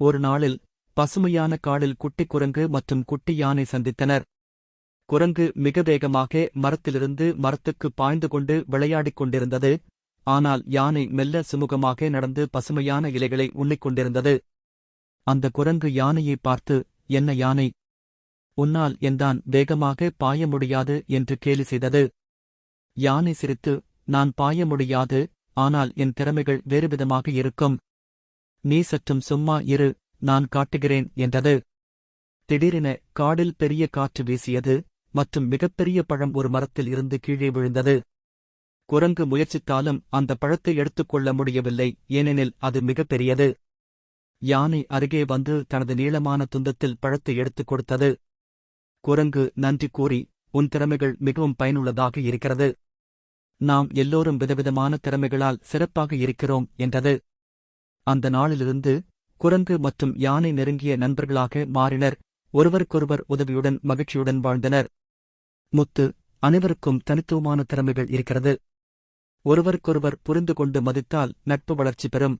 ஒரு நாளில் பசுமையான காடில் குட்டி குரங்கு மற்றும் குட்டி யானை சந்தித்தனர். குரங்கு மிக வேகமாக மரத்திலிருந்து மரத்துக்கு பாய்ந்து கொண்டு விளையாடிக் கொண்டிருந்தது. ஆனால் யானை மெல்ல சுமுகமாக நடந்து பசுமையான இலைகளை உண்ணிக் கொண்டிருந்தது. அந்த குரங்கு யானையை பார்த்து, "என்ன யானை, உன்னால் என்தான் வேகமாக பாய முடியாது" என்று கேலி செய்தது. யானை சிரித்து, "நான் பாய முடியாது, ஆனால் என் திறமைகள் வேறுவிதமாக இருக்கும். நீ சற்றும் சும்மா இரு, நான் காட்டுகிறேன்" என்றது. திடீரென காடில் பெரிய காற்று வீசியது மற்றும் மிகப்பெரிய பழம் ஒரு மரத்தில் இருந்து கீழே விழுந்தது. குரங்கு முயற்சித்தாலும் அந்த பழத்தை எடுத்துக்கொள்ள முடியவில்லை, ஏனெனில் அது மிகப் பெரியது. யானை அருகே வந்து தனது நீளமான துந்தத்தில் பழத்தை எடுத்துக் கொடுத்தது. குரங்கு நன்றி கூறி, "உன் திறமைகள் மிகவும் பயனுள்ளதாக இருக்கிறது. நாம் எல்லோரும் விதவிதமான திறமைகளால் சிறப்பாக இருக்கிறோம்" என்றது. அந்த நாளிலிருந்து குரங்கு மற்றும் யானை நெருங்கிய நண்பர்களாக மாறினர். ஒருவருக்கொருவர் உதவியுடன் மகிழ்ச்சியுடன் வாழ்ந்தனர். முத்து: அனைவருக்கும் தனித்துவமான திறமைகள் இருக்கிறது. ஒருவருக்கொருவர் புரிந்து கொண்டு மதித்தால் நட்பு வளர்ச்சி பெறும்.